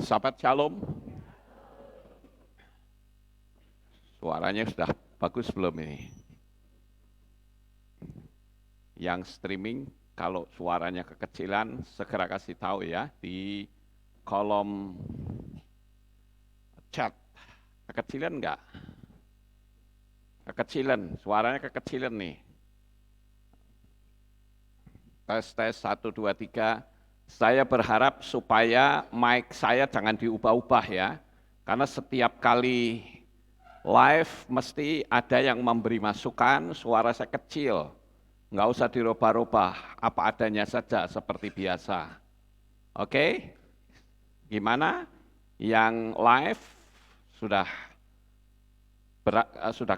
Sahabat Shalom, suaranya sudah bagus belum ini? Yang streaming, kalau suaranya kekecilan, segera kasih tahu ya di kolom chat. Kekecilan enggak? Kekecilan, suaranya kekecilan nih. Tes 1, 2, 3. Saya berharap supaya mic saya jangan diubah-ubah ya. Karena setiap kali live mesti ada yang memberi masukan, suara saya kecil. Nggak usah dirubah-rubah, apa adanya saja seperti biasa. Oke? Gimana? Yang live sudah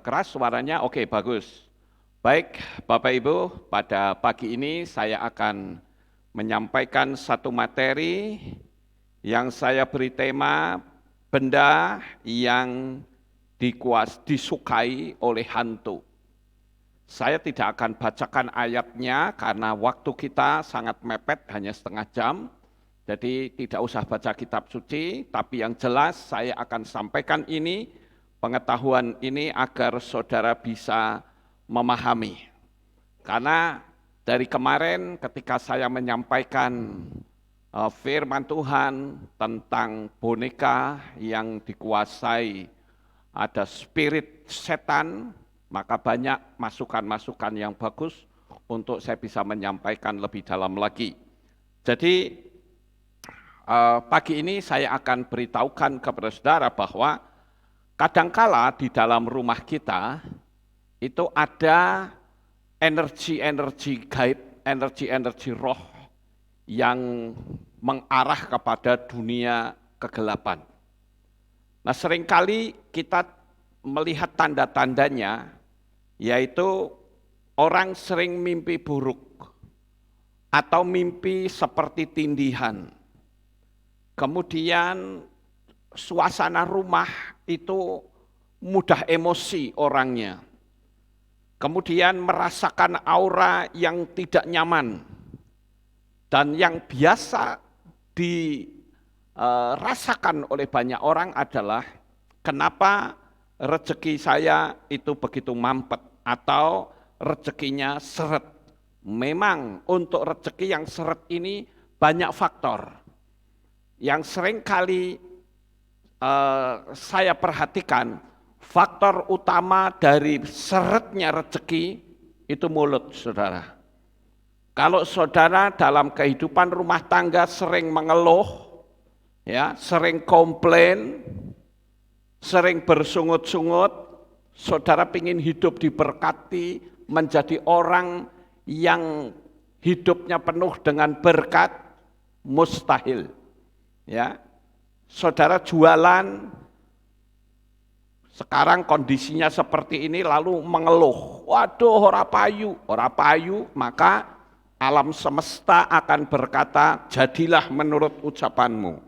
keras suaranya? Oke, bagus. Baik, Bapak Ibu, pada pagi ini saya akan menyampaikan satu materi yang saya beri tema benda yang disukai oleh hantu. Saya tidak akan bacakan ayatnya karena waktu kita sangat mepet, hanya setengah jam. Jadi tidak usah baca kitab suci, tapi yang jelas saya akan sampaikan ini, pengetahuan ini agar saudara bisa memahami. Karena dari kemarin ketika saya menyampaikan firman Tuhan tentang boneka yang dikuasai ada spirit setan, maka banyak masukan-masukan yang bagus untuk saya bisa menyampaikan lebih dalam lagi. Jadi pagi ini saya akan beritahukan kepada saudara bahwa kadangkala di dalam rumah kita itu ada energi-energi gaib, energi-energi roh yang mengarah kepada dunia kegelapan. Nah, seringkali kita melihat tanda-tandanya, yaitu orang sering mimpi buruk atau mimpi seperti tindihan. Kemudian suasana rumah itu mudah emosi orangnya. Kemudian merasakan aura yang tidak nyaman. Dan yang biasa dirasakan oleh banyak orang adalah kenapa rezeki saya itu begitu mampet atau rezekinya seret. Memang untuk rezeki yang seret ini banyak faktor. Yang sering kali saya perhatikan, faktor utama dari seretnya rezeki itu mulut, saudara. Kalau saudara dalam kehidupan rumah tangga sering mengeluh, ya, sering komplain, sering bersungut-sungut, saudara ingin hidup diberkati, menjadi orang yang hidupnya penuh dengan berkat, mustahil. Ya, saudara jualan, sekarang kondisinya seperti ini lalu mengeluh, waduh ora payu, maka alam semesta akan berkata, jadilah menurut ucapanmu.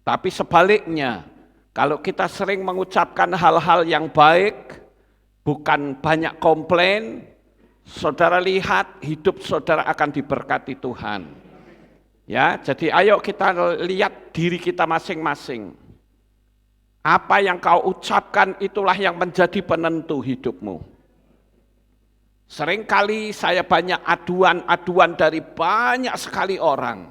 Tapi sebaliknya, kalau kita sering mengucapkan hal-hal yang baik, bukan banyak komplain, saudara lihat hidup saudara akan diberkati Tuhan. Ya, jadi ayo kita lihat diri kita masing-masing. Apa yang kau ucapkan itulah yang menjadi penentu hidupmu. Seringkali saya banyak aduan dari banyak sekali orang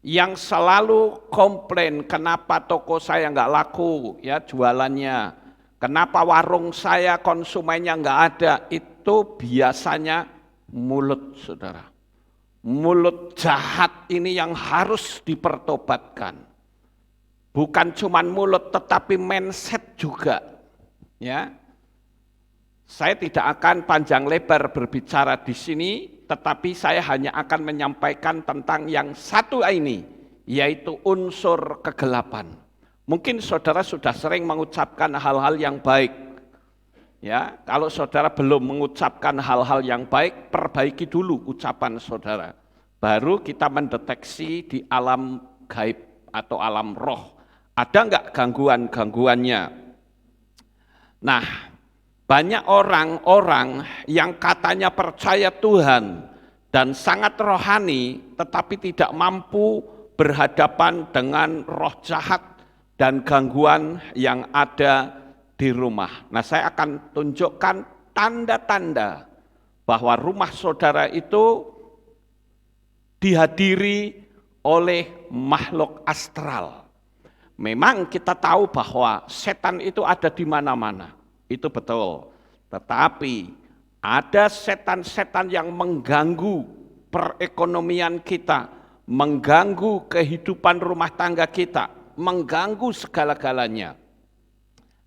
yang selalu komplain kenapa toko saya nggak laku, ya jualannya, kenapa warung saya konsumennya nggak ada. Itu biasanya mulut, saudara. Mulut jahat ini yang harus dipertobatkan. Bukan cuma mulut tetapi mindset juga. Ya. Saya tidak akan panjang lebar berbicara di sini, tetapi saya hanya akan menyampaikan tentang yang satu ini, yaitu unsur kegelapan. Mungkin saudara sudah sering mengucapkan hal-hal yang baik. Ya, kalau saudara belum mengucapkan hal-hal yang baik, perbaiki dulu ucapan saudara. Baru kita mendeteksi di alam gaib atau alam roh. Ada enggak gangguan-gangguannya? Nah, banyak orang-orang yang katanya percaya Tuhan dan sangat rohani, tetapi tidak mampu berhadapan dengan roh jahat dan gangguan yang ada di rumah. Nah, saya akan tunjukkan tanda-tanda bahwa rumah saudara itu dihadiri oleh makhluk astral. Memang kita tahu bahwa setan itu ada di mana-mana, itu betul. Tetapi ada setan-setan yang mengganggu perekonomian kita, mengganggu kehidupan rumah tangga kita, mengganggu segala-galanya.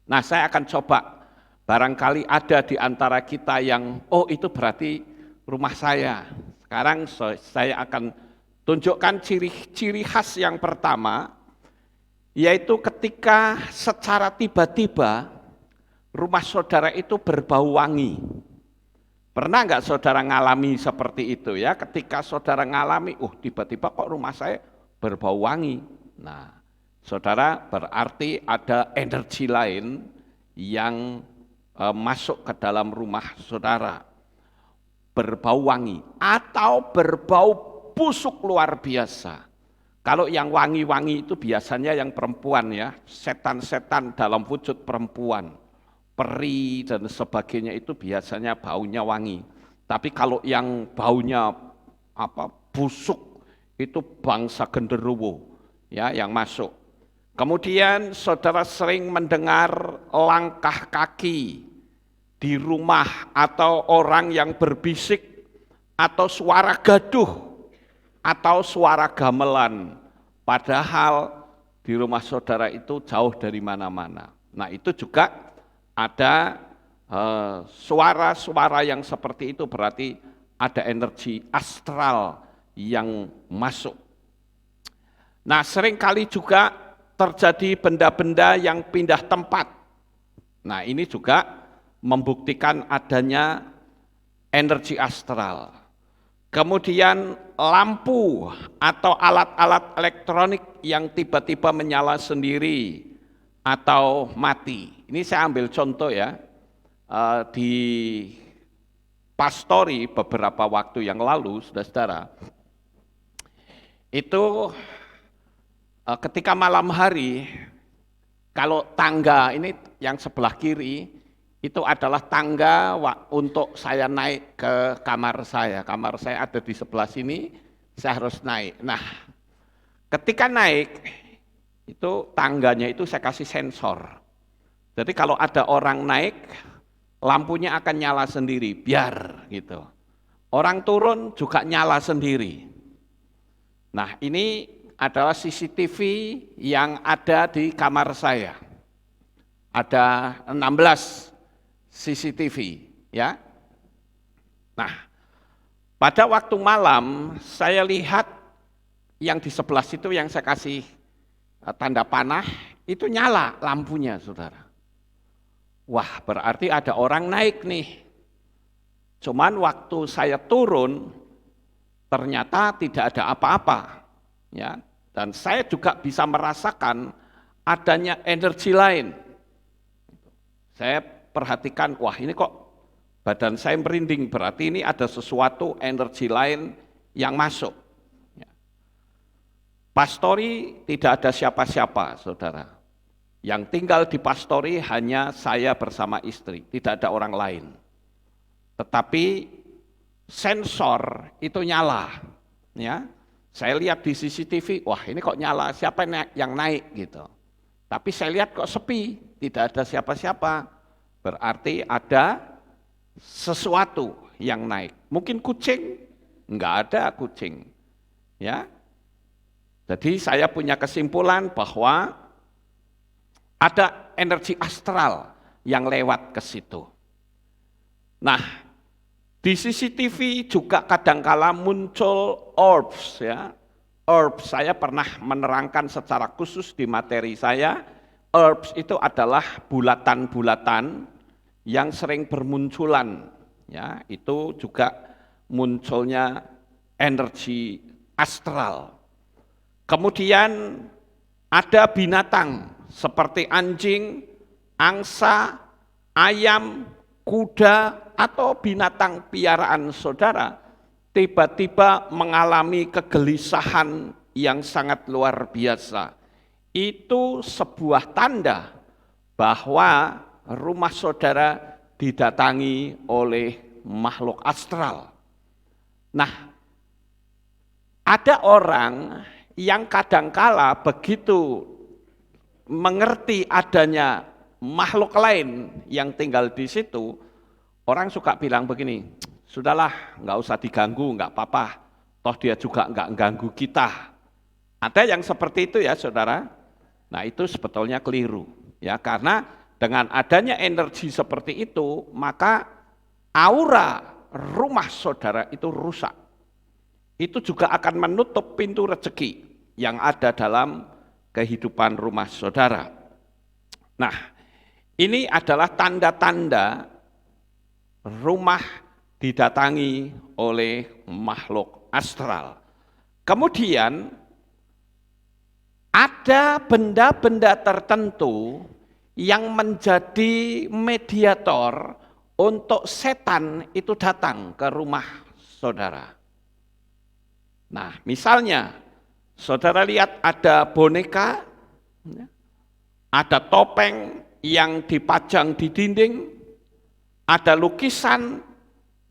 Nah, saya akan coba, barangkali ada di antara kita yang, oh itu berarti rumah saya. Sekarang saya akan tunjukkan ciri-ciri khas yang pertama, yaitu ketika secara tiba-tiba rumah saudara itu berbau wangi. Pernah enggak saudara ngalami seperti itu ya? Ketika saudara ngalami, tiba-tiba kok rumah saya berbau wangi. Nah, saudara berarti ada energi lain yang masuk ke dalam rumah saudara. Berbau wangi atau berbau busuk luar biasa. Kalau yang wangi-wangi itu biasanya yang perempuan ya, setan-setan dalam wujud perempuan. Peri dan sebagainya itu biasanya baunya wangi. Tapi kalau yang baunya busuk itu bangsa genderuwo ya yang masuk. Kemudian saudara sering mendengar langkah kaki di rumah atau orang yang berbisik atau suara gaduh atau suara gamelan. Padahal di rumah saudara itu jauh dari mana-mana. Nah, itu juga ada suara-suara yang seperti itu berarti ada energi astral yang masuk. Nah, seringkali juga terjadi benda-benda yang pindah tempat. Nah, ini juga membuktikan adanya energi astral. Kemudian lampu atau alat-alat elektronik yang tiba-tiba menyala sendiri atau mati. Ini saya ambil contoh ya, di pastori beberapa waktu yang lalu, saudara-saudara, itu ketika malam hari, kalau tangga ini yang sebelah kiri, itu adalah tangga untuk saya naik ke kamar saya. Kamar saya ada di sebelah sini, saya harus naik. Nah, ketika naik, itu tangganya itu saya kasih sensor. Jadi kalau ada orang naik, lampunya akan nyala sendiri, biar gitu. Orang turun juga nyala sendiri. Nah, ini adalah CCTV yang ada di kamar saya. Ada 16 CCTV, ya. Nah, pada waktu malam saya lihat yang di sebelah situ yang saya kasih tanda panah, itu nyala lampunya, saudara. Wah, berarti ada orang naik nih. Cuman waktu saya turun, ternyata tidak ada apa-apa. Ya, dan saya juga bisa merasakan adanya energi lain. Saya perhatikan, wah ini kok badan saya merinding, berarti ini ada sesuatu energi lain yang masuk. Ya. Pastori tidak ada siapa-siapa, saudara. Yang tinggal di pastori hanya saya bersama istri, tidak ada orang lain. Tetapi sensor itu nyala, ya. Saya lihat di CCTV, wah ini kok nyala, siapa yang naik gitu. Tapi saya lihat kok sepi, tidak ada siapa-siapa. Berarti ada sesuatu yang naik. Mungkin kucing, enggak ada kucing. Ya. Jadi saya punya kesimpulan bahwa ada energi astral yang lewat ke situ. Nah, di CCTV juga kadangkala muncul orbs ya. Orbs saya pernah menerangkan secara khusus di materi saya. Orbs itu adalah bulatan-bulatan yang sering bermunculan ya, itu juga munculnya energi astral. Kemudian ada binatang seperti anjing, angsa, ayam, kuda, atau binatang piaraan saudara, tiba-tiba mengalami kegelisahan yang sangat luar biasa. Itu sebuah tanda bahwa rumah saudara didatangi oleh makhluk astral. Nah, ada orang yang kadangkala begitu mengerti adanya makhluk lain yang tinggal di situ, orang suka bilang begini, sudahlah nggak usah diganggu, nggak apa-apa, toh dia juga nggak ganggu kita. Ada yang seperti itu ya saudara. Nah itu sebetulnya keliru ya, karena dengan adanya energi seperti itu maka aura rumah saudara itu rusak. Itu juga akan menutup pintu rezeki yang ada dalam kehidupan rumah saudara. Nah, ini adalah tanda-tanda rumah didatangi oleh makhluk astral. Kemudian ada benda-benda tertentu yang menjadi mediator untuk setan itu datang ke rumah saudara. Nah, misalnya saudara lihat ada boneka, ada topeng yang dipajang di dinding, ada lukisan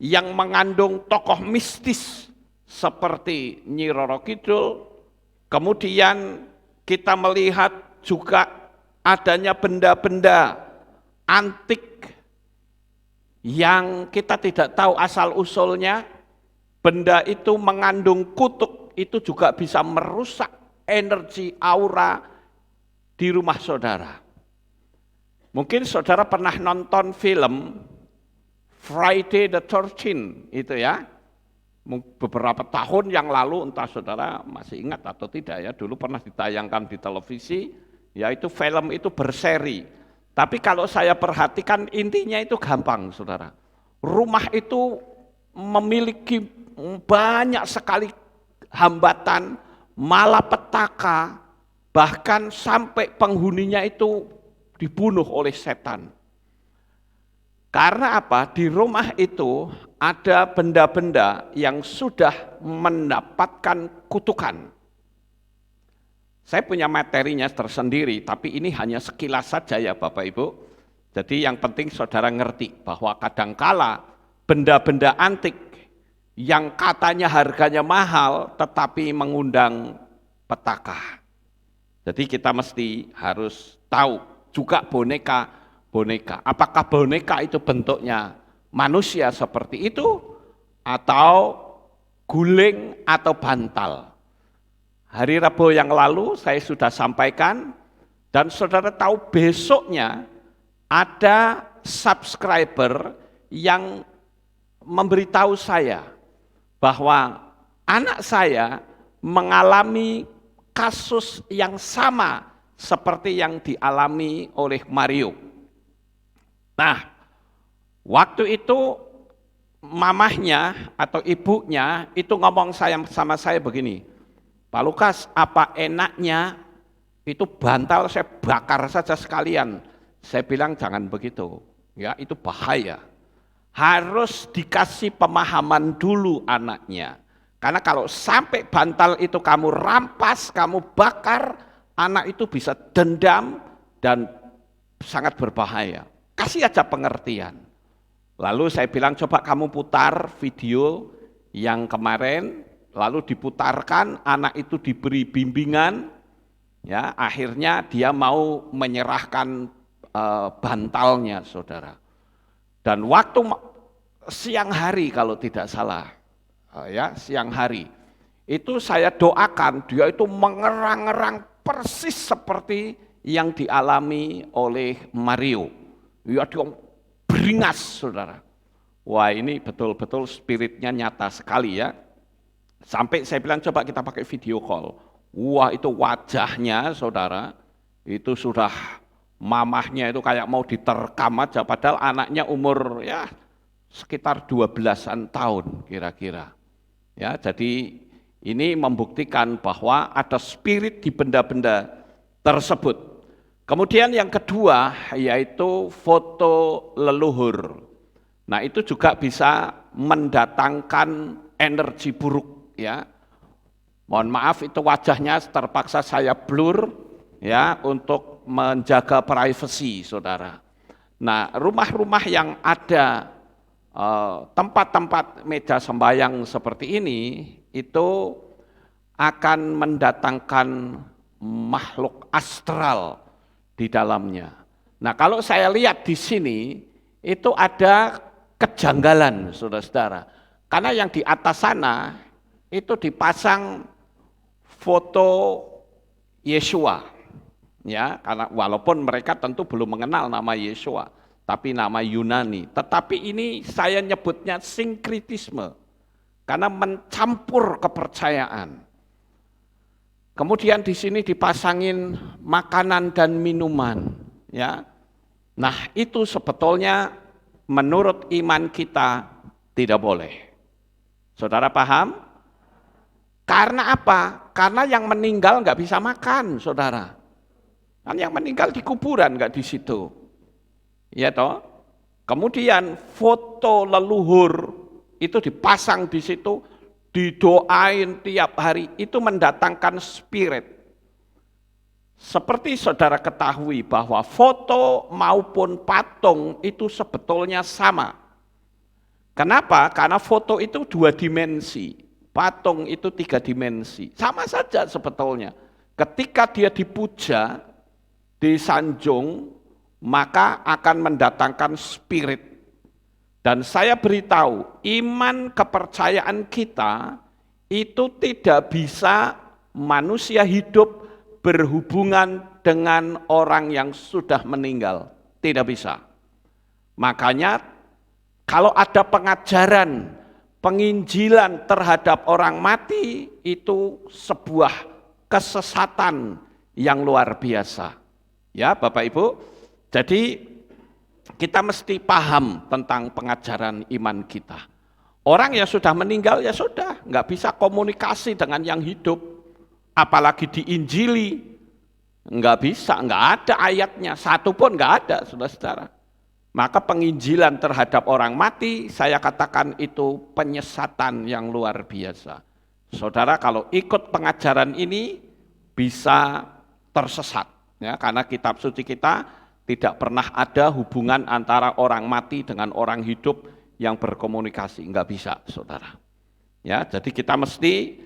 yang mengandung tokoh mistis seperti Nyi Roro Kidul, kemudian kita melihat juga adanya benda-benda antik yang kita tidak tahu asal-usulnya. Benda itu mengandung kutuk, itu juga bisa merusak energi aura di rumah saudara. Mungkin saudara pernah nonton film Friday the 13th itu ya. Beberapa tahun yang lalu, entah saudara masih ingat atau tidak ya, dulu pernah ditayangkan di televisi, yaitu film itu berseri. Tapi kalau saya perhatikan intinya itu gampang saudara. Rumah itu memiliki banyak sekali hambatan, malapetaka, bahkan sampai penghuninya itu dibunuh oleh setan. Karena apa? Di rumah itu ada benda-benda yang sudah mendapatkan kutukan. Saya punya materinya tersendiri, tapi ini hanya sekilas saja ya Bapak Ibu. Jadi yang penting saudara ngerti bahwa kadangkala benda-benda antik yang katanya harganya mahal tetapi mengundang petaka. Jadi kita mesti harus tahu juga boneka. Apakah boneka itu bentuknya manusia seperti itu atau guling atau bantal. Hari Rabu yang lalu saya sudah sampaikan dan saudara tahu besoknya ada subscriber yang memberitahu saya bahwa anak saya mengalami kasus yang sama seperti yang dialami oleh Mario. Nah, waktu itu mamahnya atau ibunya itu ngomong sama saya begini, Pak Lukas, apa enaknya itu bantal saya bakar saja sekalian. Saya bilang jangan begitu, ya itu bahaya. Harus dikasih pemahaman dulu anaknya. Karena kalau sampai bantal itu kamu rampas, kamu bakar, anak itu bisa dendam dan sangat berbahaya. Kasih aja pengertian. Lalu saya bilang coba kamu putar video yang kemarin, lalu diputarkan, anak itu diberi bimbingan, ya akhirnya dia mau menyerahkan bantalnya saudara. Dan waktu siang hari kalau tidak salah, ya siang hari, itu saya doakan dia itu mengerang-erang persis seperti yang dialami oleh Mario. Ya dia beringas saudara. Wah ini betul-betul spiritnya nyata sekali ya. Sampai saya bilang coba kita pakai video call. Wah itu wajahnya saudara, itu sudah mamahnya itu kayak mau diterkam aja, padahal anaknya umur ya sekitar 12-an tahun kira-kira. Ya, jadi ini membuktikan bahwa ada spirit di benda-benda tersebut. Kemudian yang kedua yaitu foto leluhur. Nah, itu juga bisa mendatangkan energi buruk ya. Mohon maaf itu wajahnya terpaksa saya blur ya untuk menjaga privasi saudara. Nah, rumah-rumah yang ada tempat-tempat meja sembahyang seperti ini itu akan mendatangkan makhluk astral di dalamnya. Nah, kalau saya lihat di sini itu ada kejanggalan, saudara-saudara. Karena yang di atas sana itu dipasang foto Yeshua, ya, karena walaupun mereka tentu belum mengenal nama Yeshua, tapi nama Yunani. Tetapi ini saya nyebutnya sinkritisme, karena mencampur kepercayaan. Kemudian di sini dipasangin makanan dan minuman, ya. Nah, itu sebetulnya menurut iman kita tidak boleh. Saudara paham? Karena apa? Karena yang meninggal nggak bisa makan, saudara. Kan yang meninggal di kuburan nggak di situ, ya toh. Kemudian foto leluhur itu dipasang di situ, didoain tiap hari, itu mendatangkan spirit. Seperti saudara ketahui bahwa foto maupun patung itu sebetulnya sama. Kenapa? Karena foto itu 2 dimensi. Patung itu 3 dimensi, sama saja sebetulnya. Ketika dia dipuja, disanjung, maka akan mendatangkan spirit. Dan saya beritahu, iman kepercayaan kita itu tidak bisa manusia hidup berhubungan dengan orang yang sudah meninggal. Tidak bisa. Makanya kalau ada pengajaran penginjilan terhadap orang mati itu sebuah kesesatan yang luar biasa. Ya, Bapak Ibu. Jadi kita mesti paham tentang pengajaran iman kita. Orang yang sudah meninggal ya sudah, nggak bisa komunikasi dengan yang hidup. Apalagi diinjili, nggak bisa, nggak ada ayatnya, satu pun nggak ada, saudara-saudara. Maka penginjilan terhadap orang mati, saya katakan itu penyesatan yang luar biasa. Saudara kalau ikut pengajaran ini bisa tersesat, ya, karena kitab suci kita tidak pernah ada hubungan antara orang mati dengan orang hidup yang berkomunikasi, nggak bisa, saudara. Ya, jadi kita mesti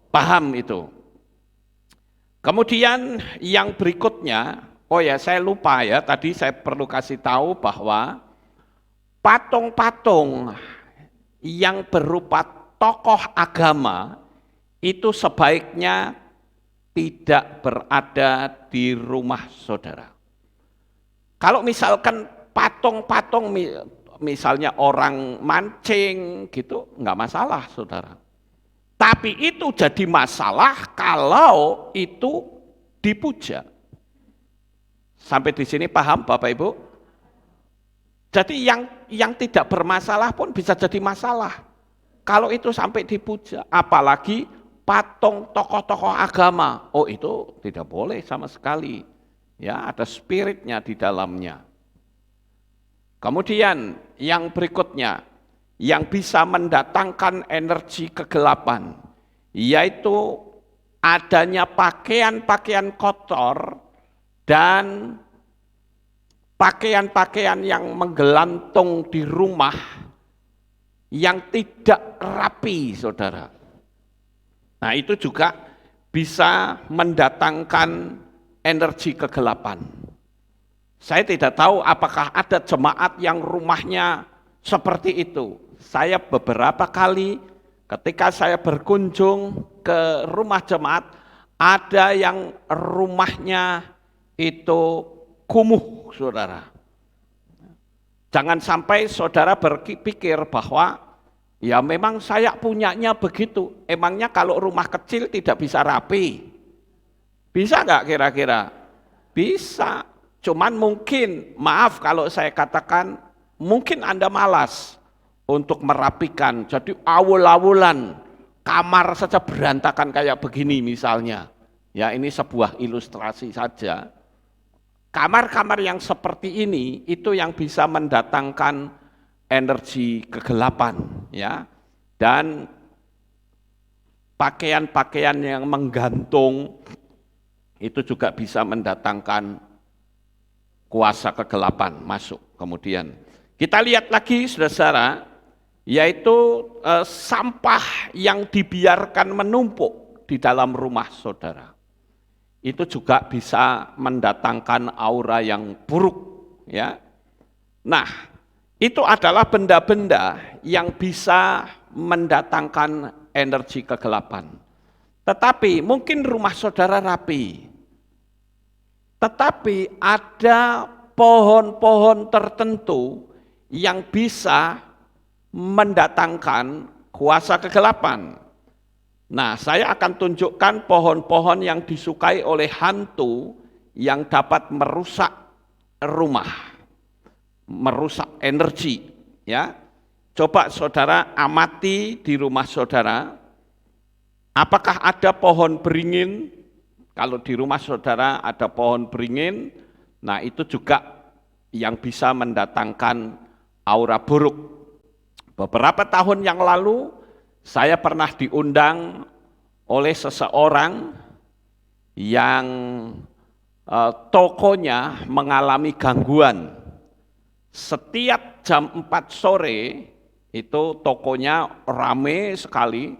paham itu. Kemudian yang berikutnya. Oh ya, saya lupa ya, tadi saya perlu kasih tahu bahwa patung-patung yang berupa tokoh agama itu sebaiknya tidak berada di rumah saudara. Kalau misalkan patung-patung misalnya orang mancing gitu, nggak masalah saudara. Tapi itu jadi masalah kalau itu dipuja. Sampai di sini paham Bapak Ibu? Jadi yang tidak bermasalah pun bisa jadi masalah. Kalau itu sampai dipuja, apalagi patung tokoh-tokoh agama. Oh, itu tidak boleh sama sekali. Ya, ada spiritnya di dalamnya. Kemudian yang berikutnya, yang bisa mendatangkan energi kegelapan, yaitu adanya pakaian-pakaian kotor dan pakaian-pakaian yang menggelantung di rumah yang tidak rapi, saudara. Nah, itu juga bisa mendatangkan energi kegelapan. Saya tidak tahu apakah ada jemaat yang rumahnya seperti itu. Saya beberapa kali ketika saya berkunjung ke rumah jemaat, ada yang rumahnya itu kumuh, saudara. Jangan sampai saudara berpikir bahwa ya memang saya punyanya begitu. Emangnya kalau rumah kecil tidak bisa rapi? Bisa nggak kira-kira? Bisa. Cuman mungkin, maaf kalau saya katakan, mungkin Anda malas untuk merapikan. Jadi awul-awulan, kamar saja berantakan kayak begini misalnya. Ya, ini sebuah ilustrasi saja. Kamar-kamar yang seperti ini itu yang bisa mendatangkan energi kegelapan, ya. Dan pakaian-pakaian yang menggantung, itu juga bisa mendatangkan kuasa kegelapan masuk. Kemudian kita lihat lagi saudara-saudara, yaitu sampah yang dibiarkan menumpuk di dalam rumah saudara. Itu juga bisa mendatangkan aura yang buruk, ya. Nah, itu adalah benda-benda yang bisa mendatangkan energi kegelapan. Tetapi mungkin rumah saudara rapi, tetapi ada pohon-pohon tertentu yang bisa mendatangkan kuasa kegelapan. Nah, saya akan tunjukkan pohon-pohon yang disukai oleh hantu yang dapat merusak rumah, merusak energi, ya. Coba saudara amati di rumah saudara, apakah ada pohon beringin? Kalau di rumah saudara ada pohon beringin, nah itu juga yang bisa mendatangkan aura buruk. Beberapa tahun yang lalu, saya pernah diundang oleh seseorang yang tokonya mengalami gangguan. Setiap jam 4 sore, itu tokonya rame sekali,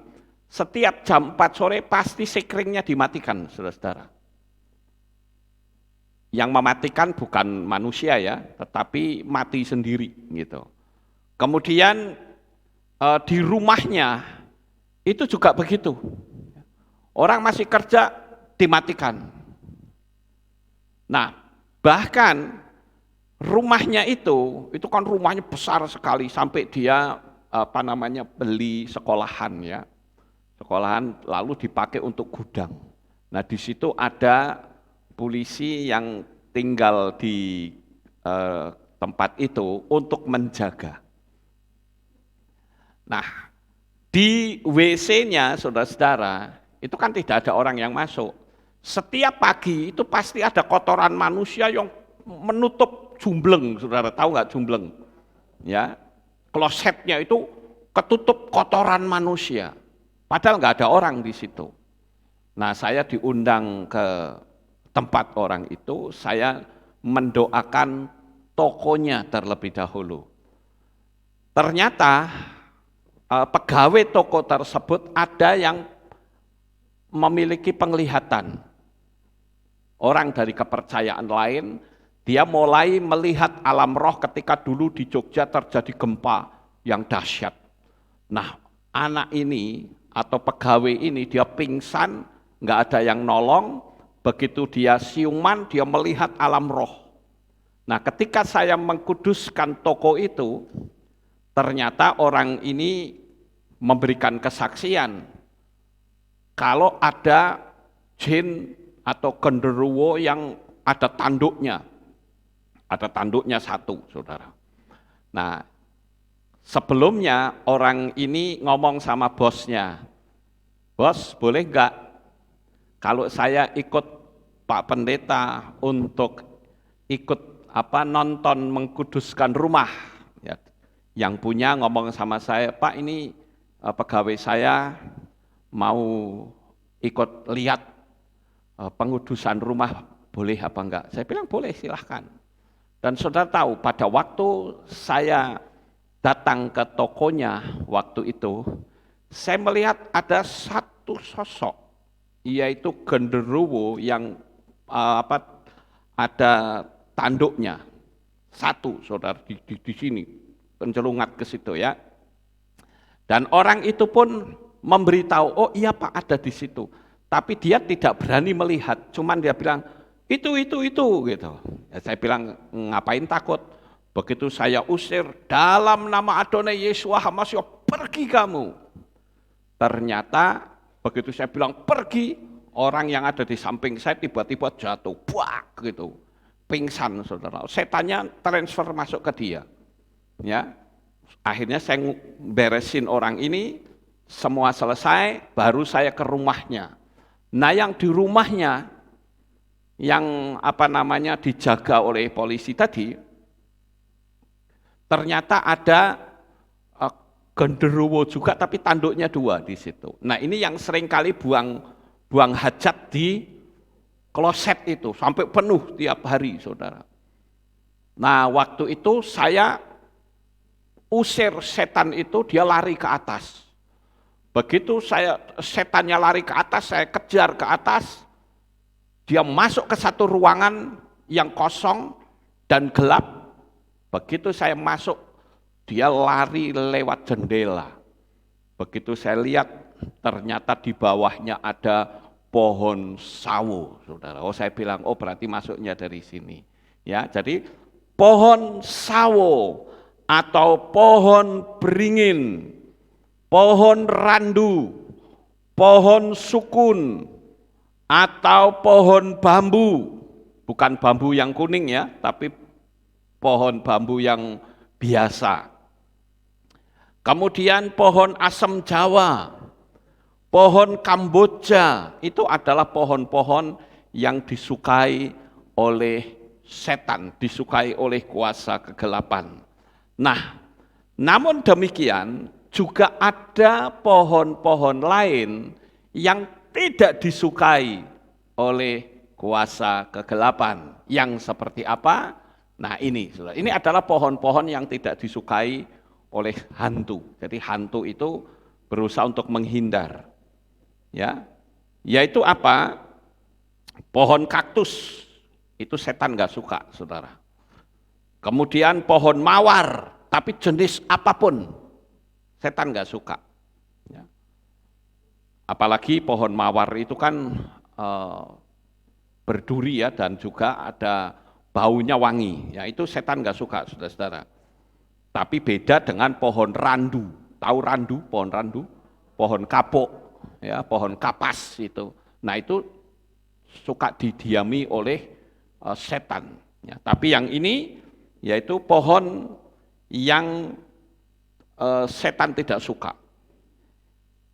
setiap jam 4 sore pasti sekringnya dimatikan, saudara-saudara. Yang mematikan bukan manusia ya, tetapi mati sendiri gitu. Kemudian di rumahnya itu juga begitu. Orang masih kerja dimatikan. Nah, bahkan rumahnya itu kan rumahnya besar sekali sampai dia beli sekolahan ya. Sekolahan lalu dipakai untuk gudang. Nah, di situ ada polisi yang tinggal di tempat itu untuk menjaga. Nah, di WC-nya saudara-saudara, itu kan tidak ada orang yang masuk. Setiap pagi itu pasti ada kotoran manusia yang menutup jumbleng, saudara tahu nggak jumbleng? Ya, klosetnya itu ketutup kotoran manusia. Padahal nggak ada orang di situ. Nah, saya diundang ke tempat orang itu, saya mendoakan tokonya terlebih dahulu. Ternyata pegawai toko tersebut ada yang memiliki penglihatan. Orang dari kepercayaan lain, dia mulai melihat alam roh ketika dulu di Jogja terjadi gempa yang dahsyat. Nah, anak ini atau pegawai ini dia pingsan, nggak ada yang nolong, begitu dia siuman, dia melihat alam roh. Nah, ketika saya mengkuduskan toko itu, ternyata orang ini memberikan kesaksian kalau ada jin atau genderuwo yang ada tanduknya satu, saudara. Nah, sebelumnya orang ini ngomong sama bosnya, bos boleh enggak kalau saya ikut Pak Pendeta untuk ikut nonton mengkuduskan rumah, ya. Yang punya ngomong sama saya, Pak ini pegawai saya mau ikut lihat pengudusan rumah, boleh apa enggak? Saya bilang boleh, silahkan. Dan saudara tahu pada waktu saya datang ke tokonya waktu itu, saya melihat ada satu sosok, yaitu genderuwo yang ada tanduknya, satu saudara di sini, pencelungat ke situ ya. Dan orang itu pun memberitahu, oh iya Pak ada di situ. Tapi dia tidak berani melihat, cuman dia bilang, itu gitu. Ya, saya bilang, ngapain takut? Begitu saya usir, dalam nama Adonai Yesus HaMashiach, pergi kamu. Ternyata, begitu saya bilang pergi, orang yang ada di samping saya tiba-tiba jatuh, buak gitu. Pingsan saudara. Saya tanya transfer masuk ke dia. Ya, akhirnya saya beresin orang ini, semua selesai, baru saya ke rumahnya. Nah, yang di rumahnya, yang dijaga oleh polisi tadi, ternyata ada genderuwo juga tapi tanduknya 2 di situ. Nah, ini yang seringkali buang hajat di kloset itu sampai penuh tiap hari, Saudara. Nah, waktu itu saya usir setan itu, dia lari ke atas. Begitu setannya lari ke atas, saya kejar ke atas, dia masuk ke satu ruangan yang kosong dan gelap. Begitu saya masuk, dia lari lewat jendela. Begitu saya lihat, ternyata di bawahnya ada pohon sawo, Saudara. Oh, saya bilang, oh berarti masuknya dari sini. Ya, jadi pohon sawo atau pohon beringin, pohon randu, pohon sukun, atau pohon bambu, bukan bambu yang kuning ya, tapi pohon bambu yang biasa. Kemudian pohon asem Jawa, pohon Kamboja, itu adalah pohon-pohon yang disukai oleh setan, disukai oleh kuasa kegelapan. Nah, namun demikian juga ada pohon-pohon lain yang tidak disukai oleh kuasa kegelapan. Yang seperti apa? Nah, ini adalah pohon-pohon yang tidak disukai oleh hantu. Jadi hantu itu berusaha untuk menghindar. Ya, yaitu apa? Pohon kaktus, itu setan nggak suka, Saudara. Kemudian pohon mawar, tapi jenis apapun, setan nggak suka. Ya. Apalagi pohon mawar itu kan berduri ya, dan juga ada baunya wangi. Ya, itu setan nggak suka, Saudara-saudara. Tapi beda dengan pohon randu. Tahu randu? Pohon randu, pohon kapuk, ya, pohon kapas itu. Nah, itu suka didiami oleh setan. Ya, tapi yang ini yaitu pohon yang setan tidak suka.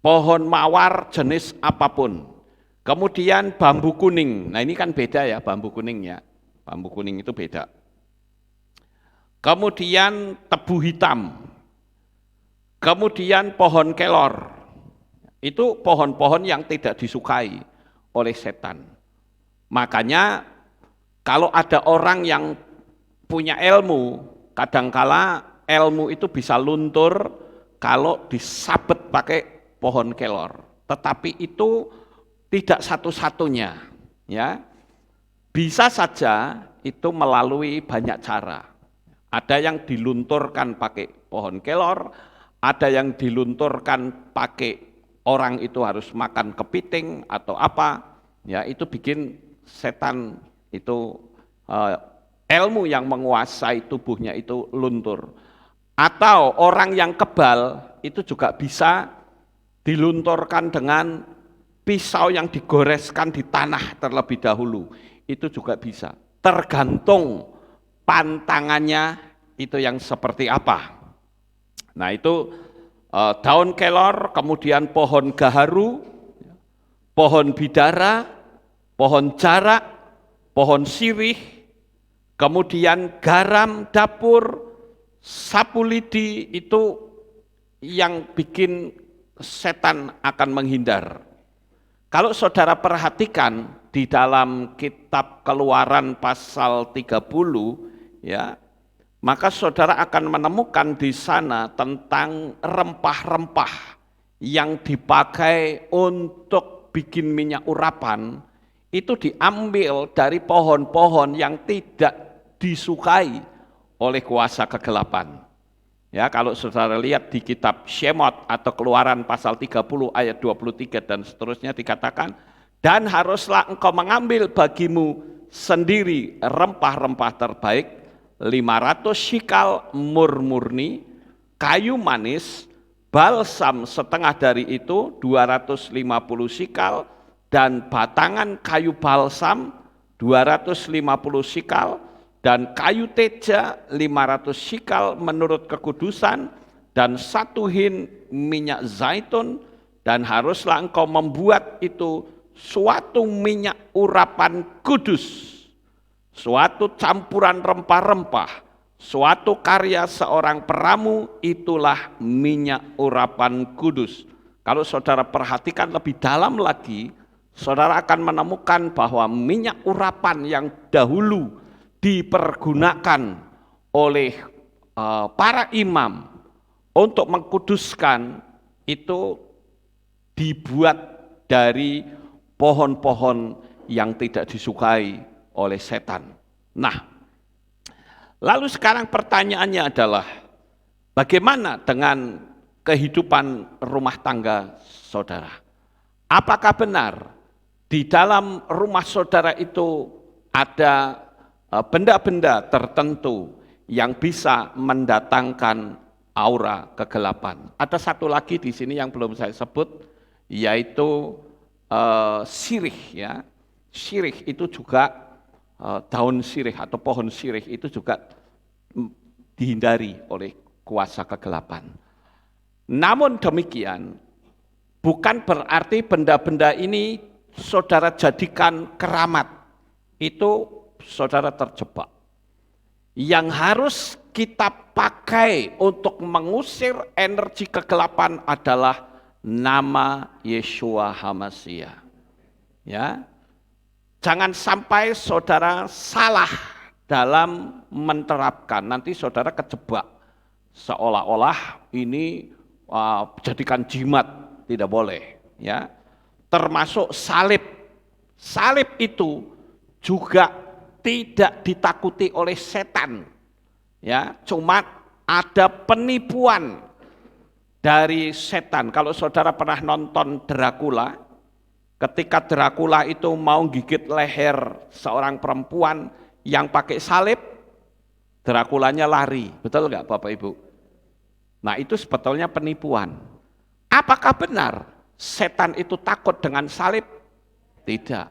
Pohon mawar jenis apapun. Kemudian bambu kuning. Nah, ini kan beda ya, bambu kuning ya. Bambu kuning itu beda. Kemudian tebu hitam. Kemudian pohon kelor. Itu pohon-pohon yang tidak disukai oleh setan. Makanya kalau ada orang yang punya ilmu, kadangkala ilmu itu bisa luntur kalau disabet pakai pohon kelor. Tetapi itu tidak satu-satunya, ya. Bisa saja itu melalui banyak cara. Ada yang dilunturkan pakai pohon kelor, ada yang dilunturkan pakai orang itu harus makan kepiting atau apa, ya, itu bikin setan itu ilmu yang menguasai tubuhnya itu luntur. Atau orang yang kebal itu juga bisa dilunturkan dengan pisau yang digoreskan di tanah terlebih dahulu. Itu juga bisa. Tergantung pantangannya itu yang seperti apa. Nah, itu daun kelor, kemudian pohon gaharu, pohon bidara, pohon jarak, pohon sirih, kemudian garam dapur, sapu lidi, itu yang bikin setan akan menghindar. Kalau saudara perhatikan di dalam kitab Keluaran pasal 30, ya, maka saudara akan menemukan di sana tentang rempah-rempah yang dipakai untuk bikin minyak urapan, itu diambil dari pohon-pohon yang tidak disukai oleh kuasa kegelapan. Ya, kalau saudara lihat di kitab Shemot atau Keluaran pasal 30 ayat 23 dan seterusnya dikatakan, dan haruslah engkau mengambil bagimu sendiri rempah-rempah terbaik, 500 shikal mur murni, kayu manis, balsam setengah dari itu 250 shikal, dan batangan kayu balsam 250 shikal, dan kayu teja 500 shikal menurut kekudusan, dan 1 hin minyak zaitun, dan haruslah engkau membuat itu suatu minyak urapan kudus, suatu campuran rempah-rempah, Suatu karya seorang peramu itulah minyak urapan kudus. Kalau saudara perhatikan lebih dalam lagi, saudara akan menemukan bahwa minyak urapan yang dahulu dipergunakan oleh para imam untuk mengkuduskan itu dibuat dari pohon-pohon yang tidak disukai oleh setan. Nah, lalu sekarang pertanyaannya adalah, bagaimana dengan kehidupan rumah tangga saudara? Apakah benar di dalam rumah saudara itu ada benda-benda tertentu yang bisa mendatangkan aura kegelapan? Ada satu lagi di sini yang belum saya sebut, yaitu sirih, ya. Sirih itu juga daun sirih atau pohon sirih itu juga dihindari oleh kuasa kegelapan. Namun demikian, bukan berarti benda-benda ini saudara jadikan keramat. Itu saudara terjebak. Yang harus kita pakai untuk mengusir energi kegelapan adalah nama Yeshua HaMashiach. Ya. Jangan sampai saudara salah dalam menerapkan, nanti saudara kejebak seolah-olah ini jadikan jimat, tidak boleh, ya. Termasuk salib. Salib itu juga tidak ditakuti oleh setan. Ya, cuma ada penipuan dari setan. Kalau saudara pernah nonton Dracula, ketika Dracula itu mau gigit leher seorang perempuan yang pakai salib, Draculanya lari. Betul nggak Bapak Ibu? Nah, itu sebetulnya penipuan. Apakah benar setan itu takut dengan salib? Tidak.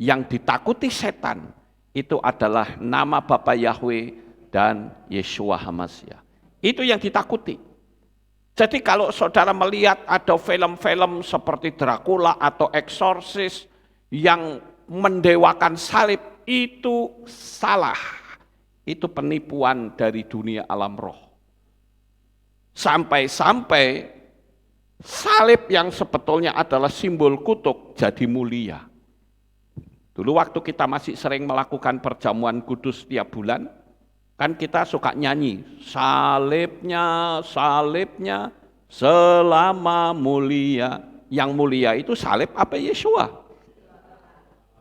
Yang ditakuti setan itu adalah nama Bapa Yahweh dan Yeshua HaMashiach. Itu yang ditakuti. Jadi kalau saudara melihat ada film-film seperti Dracula atau Exorcist yang mendewakan salib, itu salah. Itu penipuan dari dunia alam roh. Sampai-sampai salib yang sebetulnya adalah simbol kutuk jadi mulia. Dulu waktu kita masih sering melakukan perjamuan kudus tiap bulan, kan kita suka nyanyi, salibnya, salibnya, selama mulia. Yang mulia itu salib apa Yeshua?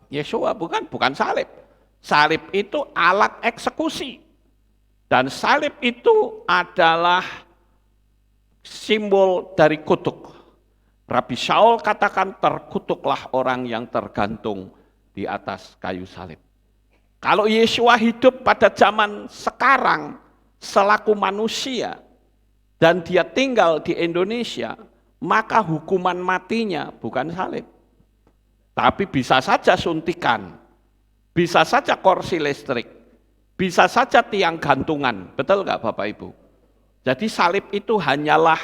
Yeshua, bukan salib. Salib itu alat eksekusi. Dan salib itu adalah simbol dari kutuk. Rabi Shaul katakan, terkutuklah orang yang tergantung di atas kayu salib. Kalau Yeshua hidup pada zaman sekarang selaku manusia dan dia tinggal di Indonesia, maka hukuman matinya bukan salib. Tapi bisa saja suntikan, bisa saja kursi listrik, bisa saja tiang gantungan. Betul nggak Bapak Ibu? Jadi salib itu hanyalah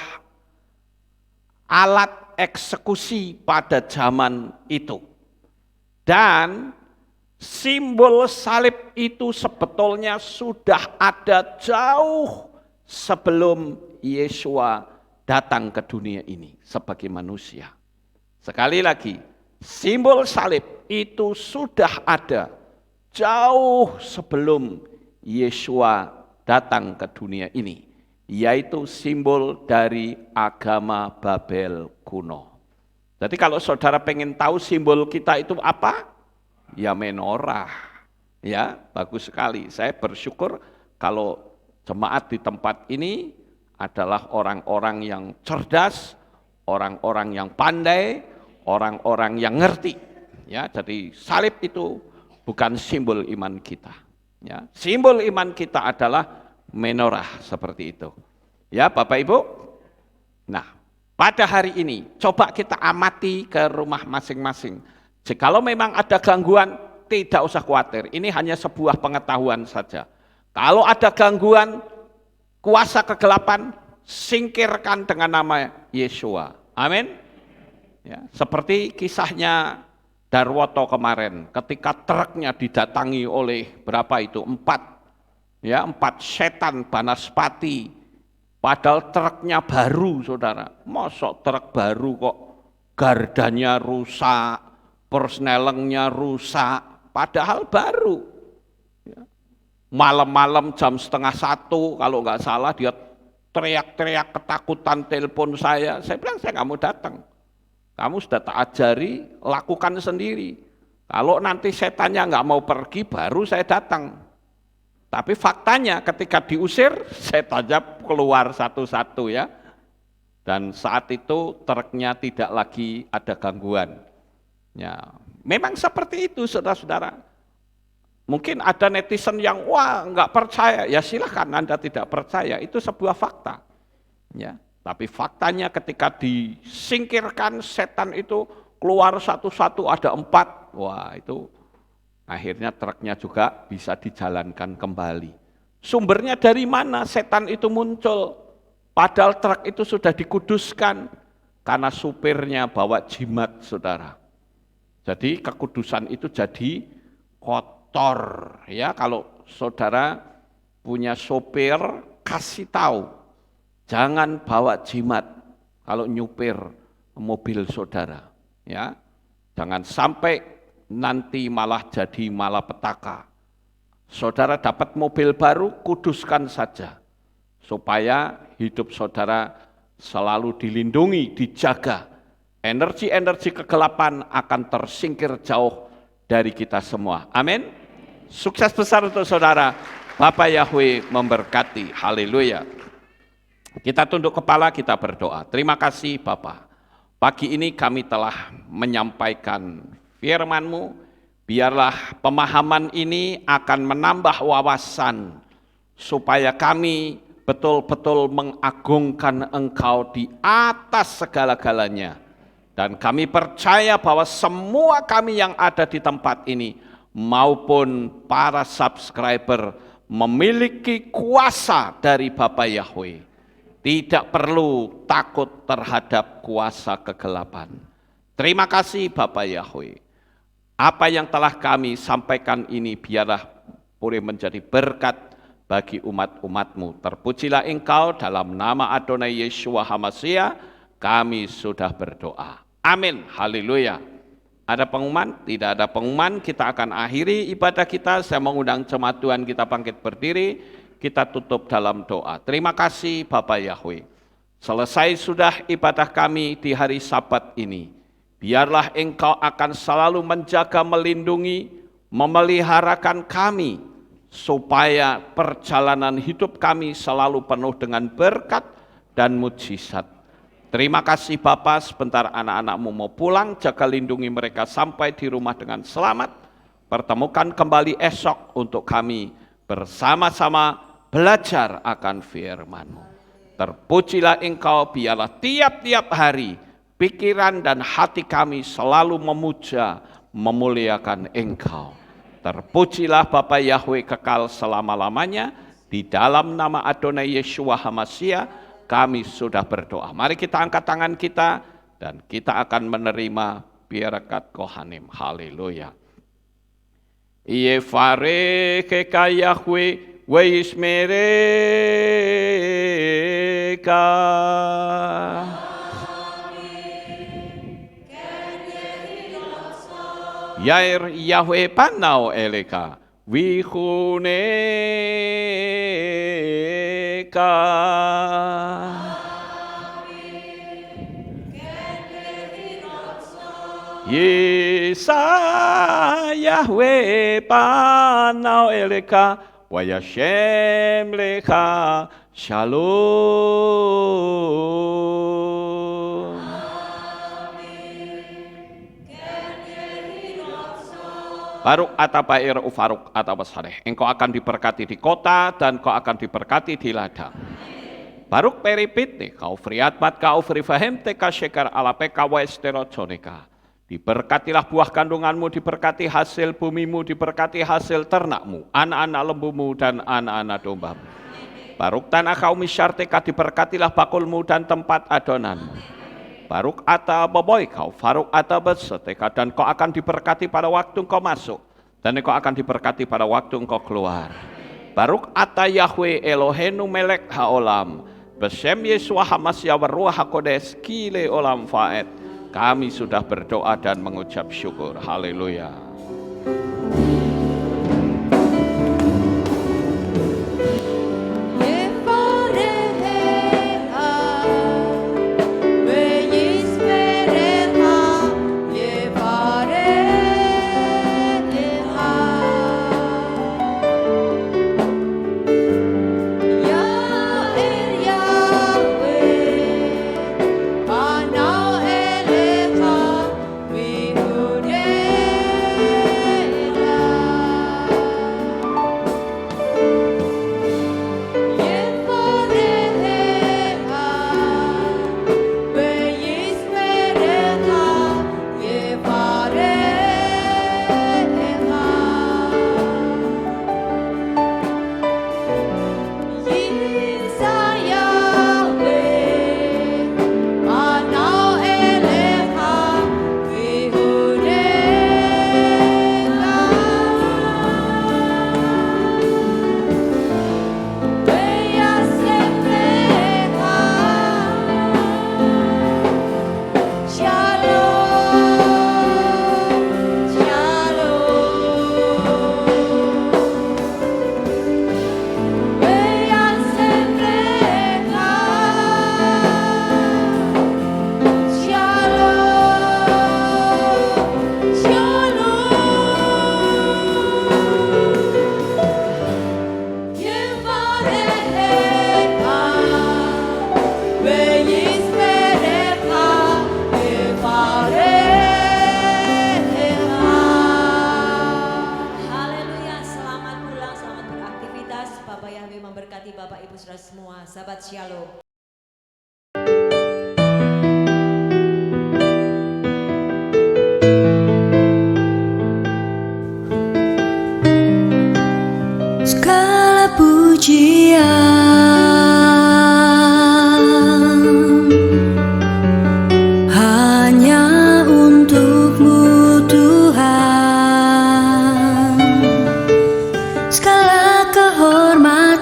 alat eksekusi pada zaman itu. Dan simbol salib itu sebetulnya sudah ada jauh sebelum Yeshua datang ke dunia ini sebagai manusia. Sekali lagi, simbol salib itu sudah ada jauh sebelum Yeshua datang ke dunia ini, yaitu simbol dari agama Babel kuno. Jadi kalau saudara pengen tahu simbol kita itu apa? Ya menorah. Ya, bagus sekali. Saya bersyukur kalau jemaat di tempat ini adalah orang-orang yang cerdas, orang-orang yang pandai, orang-orang yang ngerti. Ya, jadi salib itu bukan simbol iman kita. Ya, simbol iman kita adalah menorah seperti itu. Ya, Bapak Ibu. Nah, pada hari ini, coba kita amati ke rumah masing-masing. Jikalau memang ada gangguan, tidak usah khawatir. Ini hanya sebuah pengetahuan saja. Kalau ada gangguan, kuasa kegelapan, singkirkan dengan nama Yeshua. Amin. Ya, seperti kisahnya Darwoto kemarin, ketika truknya didatangi oleh berapa itu? 4 Ya, 4 setan Banaspati. Padahal truknya baru, saudara. Mosok truk baru kok gardanya rusak, persnelengnya rusak, padahal baru. Ya. Malam-malam jam 12:30 kalau nggak salah dia teriak-teriak ketakutan telepon saya bilang saya nggak mau datang. Kamu sudah tak ajari, lakukan sendiri. Kalau nanti setannya nggak mau pergi, baru saya datang. Tapi faktanya ketika diusir, setannya keluar satu-satu ya. Dan saat itu truknya tidak lagi ada gangguan. Ya, memang seperti itu saudara-saudara. Mungkin ada netizen yang wah nggak percaya, ya silahkan Anda tidak percaya, itu sebuah fakta. Ya, tapi faktanya ketika disingkirkan setan itu keluar satu-satu ada 4, wah itu akhirnya truknya juga bisa dijalankan kembali. Sumbernya dari mana setan itu muncul? Padahal truk itu sudah dikuduskan karena supirnya bawa jimat, saudara. Jadi kekudusan itu jadi kotor. Ya, kalau saudara punya sopir, kasih tahu, jangan bawa jimat kalau nyupir mobil saudara. Ya, jangan sampai nanti malah jadi malapetaka. Saudara dapat mobil baru, kuduskan saja. Supaya hidup saudara selalu dilindungi, dijaga. Energi-energi kegelapan akan tersingkir jauh dari kita semua. Amin. Sukses besar untuk saudara. Bapak Yahweh memberkati. Haleluya. Kita tunduk kepala, kita berdoa. Terima kasih Bapak. Pagi ini kami telah menyampaikan firman-Mu, biarlah pemahaman ini akan menambah wawasan, supaya kami betul-betul mengagungkan Engkau di atas segala-galanya. Dan kami percaya bahwa semua kami yang ada di tempat ini, maupun para subscriber, memiliki kuasa dari Bapa Yahweh. Tidak perlu takut terhadap kuasa kegelapan. Terima kasih Bapa Yahweh. Apa yang telah kami sampaikan ini biarlah boleh menjadi berkat bagi umat-umat-Mu. Terpujilah Engkau dalam nama Adonai Yeshua HaMashiach, kami sudah berdoa. Amin. Haleluya. Ada pengumuman? Tidak ada pengumuman. Kita akan akhiri ibadah kita. Saya mengundang jemaat Tuhan kita bangkit berdiri. Kita tutup dalam doa. Terima kasih Bapak Yahweh. Selesai sudah ibadah kami di hari Sabat ini. Biarlah Engkau akan selalu menjaga, melindungi, memeliharakan kami, supaya perjalanan hidup kami selalu penuh dengan berkat dan mujizat. Terima kasih Bapa, sebentar anak-anak-Mu mau pulang, jaga lindungi mereka sampai di rumah dengan selamat. Pertemukan kembali esok untuk kami bersama-sama belajar akan firman-Mu. Terpujilah Engkau, biarlah tiap-tiap hari pikiran dan hati kami selalu memuja, memuliakan Engkau. Terpujilah Bapa Yahweh kekal selama-lamanya. Di dalam nama Adonai Yeshua HaMashiach kami sudah berdoa. Mari kita angkat tangan kita dan kita akan menerima berkat Kohanim. Haleluya. Yefare keka Yahweh weismereka. Yair Yahweh panau eleka wihuneka. Yesa Yahweh panau eleka wayashem lecha shalom. Baruk atabair ufaruk atabasareh. Engkau akan diberkati di kota dan kau akan diberkati di ladang. Baruk peripit nih, kau friat bat kau frifahem teka syekar ala peka wa esterojoneka. Diberkatilah buah kandunganmu, diberkati hasil bumimu, diberkati hasil ternakmu, anak-anak lembumu dan anak-anak dombamu. Baruk tanah kau misyarteka, diberkatilah bakulmu dan tempat adonanmu. Baruk ata boboy kau, faruk ata berseteka, dan kau akan diberkati pada waktu engkau masuk, dan engkau akan diberkati pada waktu engkau keluar. Baruk ata Yahweh Eloheinu melek haolam. Besem Yeshua Hamasya Waruah HaKodes Kile Olam Faed. Kami sudah berdoa dan mengucap syukur. Haleluya. Sahabat Shalom. Segala pujian hanya untuk-Mu Tuhan, segala kehormatan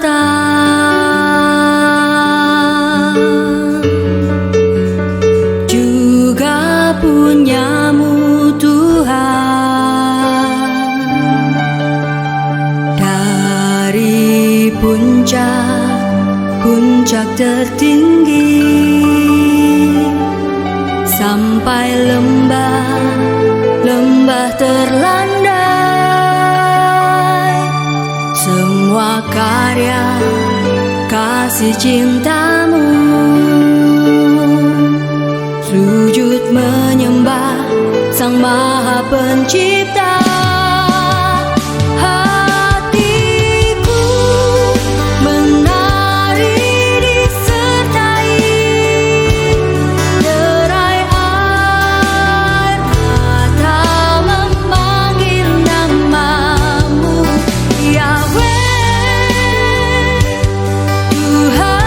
punyamu Tuhan. Dari puncak tertinggi sampai lembah terlandai, semua karya kasih cintamu, sujud menyembah Sang Maha Pencipta. Hatiku menari disertai derai air mata memanggil namamu, Yahweh Tuhan.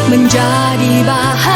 Menjadi bahagia.